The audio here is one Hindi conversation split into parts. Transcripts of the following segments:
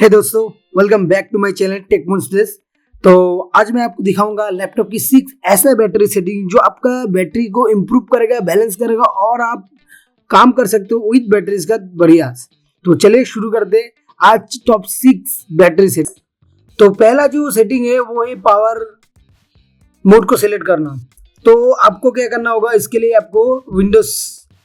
हे दोस्तों, welcome back to my channel Tech Place. तो आज मैं आपको दिखाऊंगा लैपटॉप की 6 ऐसा बैटरी सेटिंग जो आपका बैटरी को इम्प्रूव करेगा, बैलेंस करेगा और आप काम कर सकते हो विद बैटरीज का बढ़िया। तो चलिए शुरू करते हैं आज टॉप 6 बैटरी सेटिंग। तो पहला जो सेटिंग है वो है पावर मोड को सिलेक्ट करना। तो आपको क्या करना होगा, इसके लिए आपको विंडोज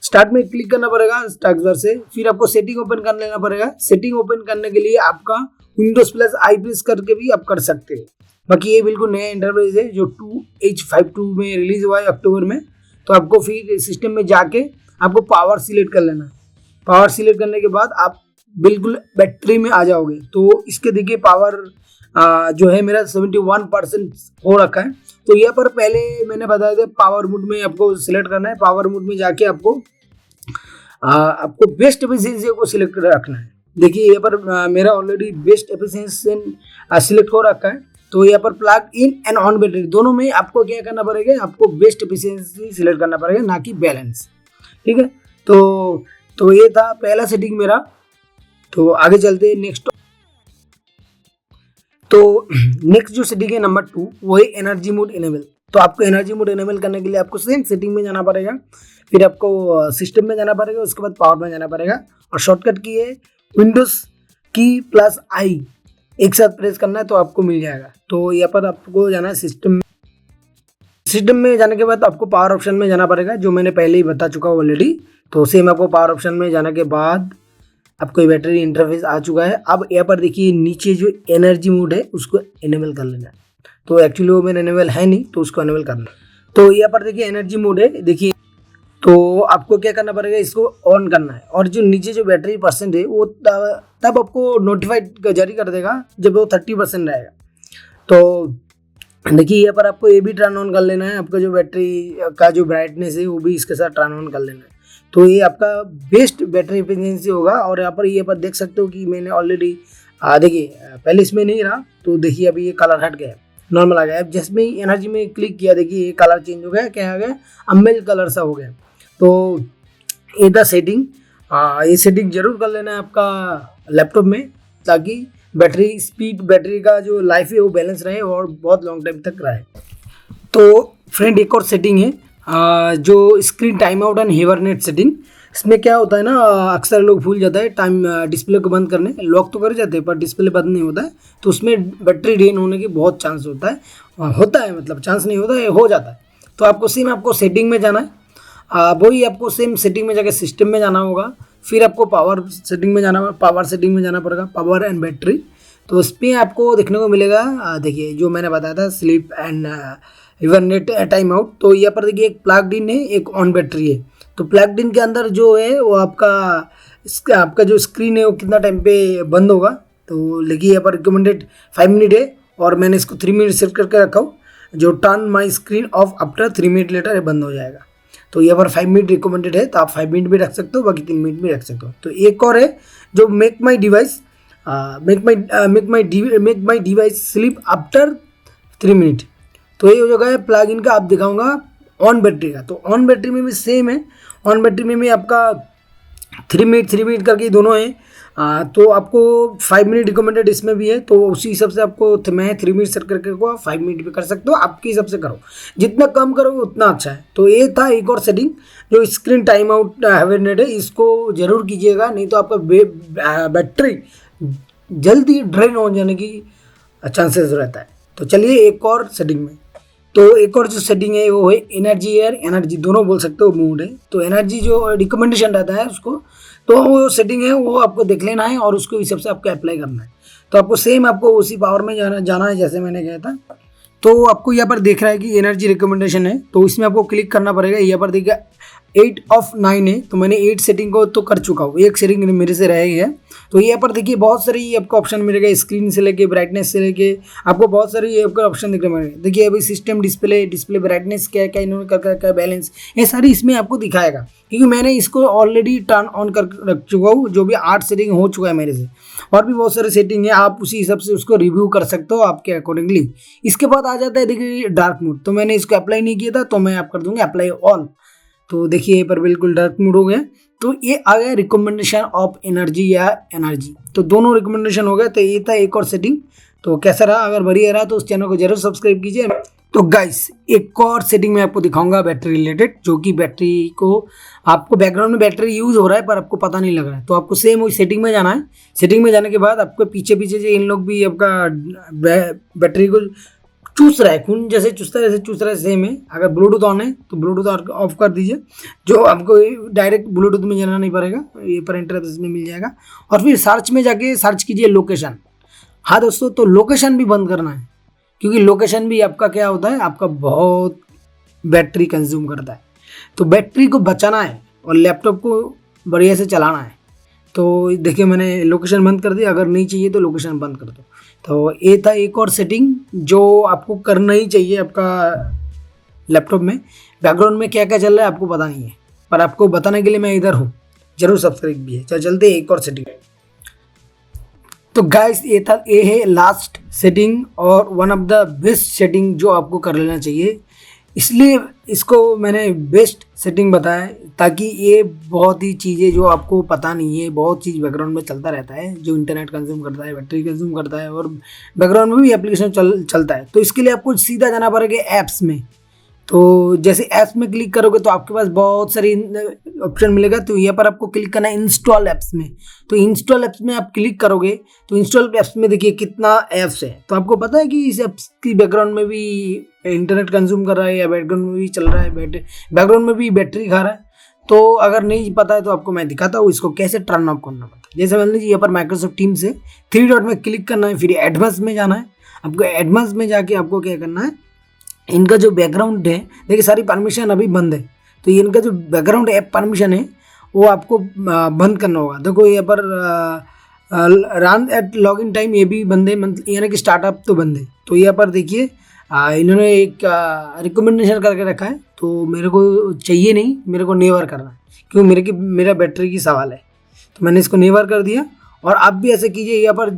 स्टार्ट में क्लिक करना पड़ेगा स्टार्ट बार से, फिर आपको सेटिंग ओपन कर लेना पड़ेगा। सेटिंग ओपन करने के लिए आपका विंडोज प्लस आई प्रेस करके भी आप कर सकते हैं। बाकी ये बिल्कुल नया इंटरफेस है जो 2H52 में रिलीज हुआ है अक्टूबर में। तो आपको फिर सिस्टम में जाके आपको पावर सिलेक्ट कर लेना। पावर सिलेक्ट करने के बाद आप बिल्कुल बैटरी में आ जाओगे। तो इसके देखिए पावर जो है मेरा 71% हो रखा है। तो यहाँ पर पहले मैंने बताया था पावर मोड में आपको सिलेक्ट करना है। पावर मोड में जाके आपको बेस्ट एफिशिएंसी को सिलेक्ट कर रखना है। देखिए यहाँ पर मेरा ऑलरेडी बेस्ट एफिशिएंसी सिलेक्ट हो रखा है। तो यहाँ पर plug in and on battery दोनों में आपको क्या करना पड़ेगा, आपको बेस्ट एफिशिएंसी सिलेक्ट करना पड़ेगा, ना कि बैलेंस। ठीक है, तो ये था पहला सेटिंग मेरा। तो आगे चलते हैं नेक्स्ट। तो नेक्स्ट जो सेटिंग है नंबर 2 वो है एनर्जी मोड इनेबल। तो आपको एनर्जी मोड इनेबल करने के लिए आपको सेम सेटिंग में जाना पड़ेगा, फिर आपको सिस्टम में जाना पड़ेगा, उसके बाद पावर में जाना पड़ेगा और शॉर्टकट की है विंडोज की प्लस आई एक साथ प्रेस करना है तो आपको मिल जाएगा। तो यहाँ पर आपको जाना है सिस्टम में जाने के बाद आपको पावर ऑप्शन में जाना पड़ेगा, जो मैंने पहले ही बता चुका हूँ ऑलरेडी। तो सेम आपको पावर ऑप्शन में जाने के बाद आपको बैटरी इंटरफेस आ चुका है। अब यहाँ पर देखिए नीचे जो एनर्जी मोड है उसको इनेबल कर लेना है। तो एक्चुअली वो मेरा इनेबल है नहीं, तो उसको इनेबल करना है। तो यहाँ पर देखिए एनर्जी मोड है, देखिए तो आपको क्या करना पड़ेगा, इसको ऑन करना है। और जो नीचे जो बैटरी परसेंट है वो तब आपको नोटिफाइड जारी कर देगा जब वो 30% रहेगा। तो देखिए यहाँ पर आपको ये भी टर्न ऑन कर लेना है, आपका जो बैटरी का जो ब्राइटनेस है वो भी इसके साथ टर्न ऑन कर लेना है। तो ये आपका बेस्ट बैटरी एफिशिएंसी होगा। और यहाँ पर देख सकते हो कि मैंने ऑलरेडी देखिए पहले इसमें नहीं रहा, तो देखिए अभी ये कलर हट गया, नॉर्मल आ गया। अब जिसमें एनर्जी में क्लिक किया देखिए ये कलर चेंज हो गया, क्या आ गया, अमेल कलर सा हो गया। तो ये था सेटिंग। ये सेटिंग जरूर कर लेना है आपका लैपटॉप में, ताकि बैटरी स्पीड, बैटरी का जो लाइफ है वो बैलेंस रहे और बहुत लॉन्ग टाइम तक रहे। तो फ्रेंड एक और सेटिंग है जो screen time out and hibernate setting. इसमें क्या होता है ना, अक्सर लोग भूल जाता है टाइम डिस्प्ले को बंद करने, लॉक तो कर जाते हैं पर डिस्प्ले बंद नहीं होता है। तो उसमें बैटरी ड्रेन होने की बहुत चांस होता है, मतलब चांस नहीं होता है, हो जाता है। तो आपको सेटिंग में जाना है। वही आपको सेम सेटिंग में जाकर सिस्टम में जाना होगा, फिर आपको पावर सेटिंग में जाना पड़ेगा, पावर एंड बैटरी। तो उस पर आपको देखने को मिलेगा, देखिए जो मैंने बताया था स्लीप एंड हिबरनेट टाइम आउट। तो यहाँ पर देखिए एक प्लग्ड इन है, एक ऑन बैटरी है। तो प्लग्ड इन के अंदर जो है वो आपका जो स्क्रीन है वो कितना टाइम पे बंद होगा। तो देखिए यहाँ पर रिकमेंडेड 5 मिनट है और मैंने इसको 3 मिनट सेट करके रखा हूँ। जो turn my screen of after 3 minute later है बंद हो जाएगा। तो यहाँ पर 5 मिनट रिकमेंडेड है, तो आप 5 मिनट भी रख सकते हो, बाकी 3 मिनट भी रख सकते हो। तो एक और है जो make my device sleep after 3 minute. तो ये हो जाएगा है प्लग इन का। आप दिखाऊंगा ऑन बैटरी का। तो ऑन बैटरी में भी सेम है, ऑन बैटरी में भी आपका 3 मिनट करके दोनों है। तो आपको 5 मिनट रिकमेंडेड इसमें भी है। तो उसी हिसाब से आपको मैं 3 मिनट सेट करके को 5 मिनट भी कर सकते हो, आपके हिसाब से करो, जितना कम करोगे उतना अच्छा है। तो ये था एक और सेटिंग जो स्क्रीन टाइम आउट हिबरनेट है, इसको जरूर कीजिएगा, नहीं तो आपका बैटरी जल्दी ड्रेन हो जाने की चांसेस रहता है। तो चलिए एक और सेटिंग में। तो एक और जो सेटिंग है वो है एनर्जी एयर, एनर्जी दोनों बोल सकते हो, मोड है। तो एनर्जी जो रिकमेंडेशन रहता है उसको, तो वो सेटिंग है वो आपको देख लेना है और उसको हिसाब से आपको अप्लाई करना है। तो आपको सेम आपको उसी पावर में जाना है जैसे मैंने कहा था। तो आपको यहाँ पर देख रहा है कि एनर्जी रिकमेंडेशन है, तो इसमें आपको क्लिक करना पड़ेगा। यहाँ पर देखिए 8 of 9 है, तो मैंने 8 सेटिंग को तो कर चुका हूँ, एक सेटिंग मेरे से रह गया है। तो यहाँ पर देखिए बहुत सारी आपको ऑप्शन मिलेगा, स्क्रीन से लेके ब्राइटनेस से लेके आपको बहुत सारी आपको ऑप्शन दिखने मिलेंगे। देखिए अभी सिस्टम डिस्प्ले ब्राइटनेस क्या क्या इन्होंने क्या बैलेंस, ये सारी इसमें आपको दिखाएगा, क्योंकि मैंने इसको ऑलरेडी टर्न ऑन कर रख चुका हूँ। जो भी 8 सेटिंग हो चुका है मेरे से, और भी बहुत सारे सेटिंग है, आप उसी हिसाब से उसको रिव्यू कर सकते हो आपके अकॉर्डिंगली। इसके बाद आ जाता है देखिए डार्क मोड। तो मैंने इसको अप्लाई नहीं किया था, तो मैं आप कर दूंगा अप्लाई ऑल। तो देखिए यहाँ पर बिल्कुल डार्क मोड हो गया। तो ये आ गया रिकमेंडेशन ऑफ एनर्जी या एनर्जी, तो दोनों रिकमेंडेशन हो गए। तो ये था एक और सेटिंग। तो कैसा रहा? अगर बढ़िया रहा तो उस चैनल को जरूर सब्सक्राइब कीजिए। तो गाइस एक और सेटिंग मैं आपको दिखाऊंगा बैटरी रिलेटेड, जो कि बैटरी को आपको बैकग्राउंड में बैटरी यूज हो रहा है पर आपको पता नहीं लग रहा है। तो आपको सेम वही सेटिंग में जाना है। सेटिंग में जाने के बाद आपको पीछे पीछे से इन लोग भी आपका बैटरी को चूस रहा है, खून जैसे चूसता है वैसे चूस रहा है, सेम है। अगर ब्लूटूथ ऑन है तो ब्लूटूथ ऑफ कर दीजिए, जो आपको डायरेक्ट ब्लूटूथ में जाना नहीं पड़ेगा, ये पर इंटरनेट में मिल जाएगा। और फिर सर्च में जाके सर्च कीजिए लोकेशन। हाँ दोस्तों, तो लोकेशन भी बंद करना है, क्योंकि लोकेशन भी आपका क्या होता है, आपका बहुत बैटरी कंज्यूम करता है। तो बैटरी को बचाना है और लैपटॉप को बढ़िया से चलाना है। तो देखिए मैंने लोकेशन बंद कर दिया, अगर नहीं चाहिए तो लोकेशन बंद कर दो। तो ये था एक और सेटिंग जो आपको करना ही चाहिए। आपका लैपटॉप में बैकग्राउंड में क्या क्या चल रहा है आपको पता नहीं है, पर आपको बताने के लिए मैं इधर हूँ, जरूर सब्सक्राइब भी है। चलते एक और सेटिंग। तो गाइस ये है लास्ट सेटिंग और one of the best setting जो आपको कर लेना चाहिए। इसलिए इसको मैंने बेस्ट सेटिंग बताया ताकि ये बहुत ही चीज़ें जो आपको पता नहीं है, बहुत चीज़ बैकग्राउंड में चलता रहता है, जो इंटरनेट कंज्यूम करता है, बैटरी कंज्यूम करता है और बैकग्राउंड में भी एप्लीकेशन चलता है। तो इसके लिए आपको सीधा जाना पड़ेगा ऐप्स में। तो जैसे ऐप्स में क्लिक करोगे तो आपके पास बहुत सारी ऑप्शन मिलेगा। तो यहाँ पर आपको क्लिक करना है इंस्टॉल ऐप्स में। तो इंस्टॉल ऐप्स में आप क्लिक करोगे तो इंस्टॉल ऐप्स में देखिए कितना ऐप्स है। तो आपको पता है कि इस ऐप्स की बैकग्राउंड में भी इंटरनेट कंज्यूम कर रहा है या बैकग्राउंड में भी चल रहा है, बैकग्राउंड में भी बैटरी खा रहा है। तो अगर नहीं पता है तो आपको मैं दिखाता हूँ इसको कैसे टर्न ऑफ करना पड़ता है। जैसे मान लीजिए यहाँ पर माइक्रोसॉफ्ट टीम से 3 डॉट में क्लिक करना है, फिर एडवांस में जाना है। आपको एडवांस में जाके आपको क्या करना है, इनका जो बैकग्राउंड है, देखिए सारी परमिशन अभी बंद है, तो इनका जो बैकग्राउंड ऐप परमिशन है वो आपको बंद करना होगा। देखो यहाँ पर रन एट लॉगिन टाइम ये भी बंद है, मतलब यानी कि स्टार्टअप तो बंद है। तो यहाँ पर देखिए इन्होंने एक रिकमेंडेशन करके रखा है, तो मेरे को चाहिए नहीं, मेरे को नेवर करना है, क्योंकि मेरा बैटरी की सवाल है। तो मैंने इसको नेवर कर दिया। और आप भी ऐसे कीजिए, यहाँ पर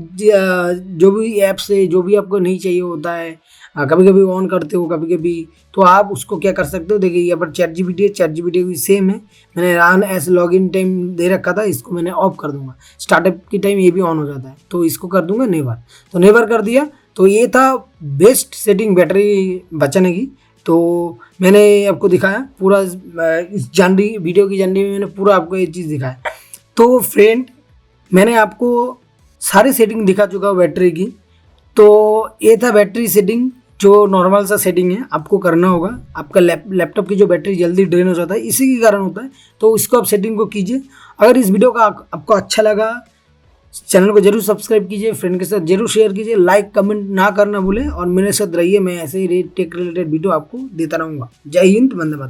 जो भी ऐप्स है, जो भी आपको नहीं चाहिए होता है, कभी कभी ऑन करते हो कभी कभी, तो आप उसको क्या कर सकते हो। देखिए यहाँ पर चैट जीपीटी है, चैट जीपीटी भी सेम है। मैंने रन एज लॉगिन टाइम दे रखा था, इसको मैंने ऑफ कर दूंगा। स्टार्टअप की टाइम ये भी ऑन हो जाता है, तो इसको कर दूंगा नेवर। तो नेवर कर दिया। तो ये था बेस्ट सेटिंग बैटरी बचाने की। तो मैंने आपको दिखाया पूरा, इस जानरी वीडियो की जानरी में मैंने पूरा आपको ये चीज़ दिखाया। तो फ्रेंड मैंने आपको सारी सेटिंग दिखा चुका हूँ बैटरी की। तो ये था बैटरी सेटिंग, जो नॉर्मल सा सेटिंग है, आपको करना होगा। आपका लैपटॉप की जो बैटरी जल्दी ड्रेन हो जाता है, इसी के कारण होता है। तो इसको आप सेटिंग को कीजिए। अगर इस वीडियो का आपको अच्छा लगा, चैनल को जरूर सब्सक्राइब कीजिए, फ्रेंड के साथ जरूर शेयर कीजिए, लाइक कमेंट ना करना भूलें और मेरे साथ रहिए। मैं ऐसे ही टेक रिलेटेड वीडियो आपको देता रहूँगा। जय हिंद, वंदे मातरम।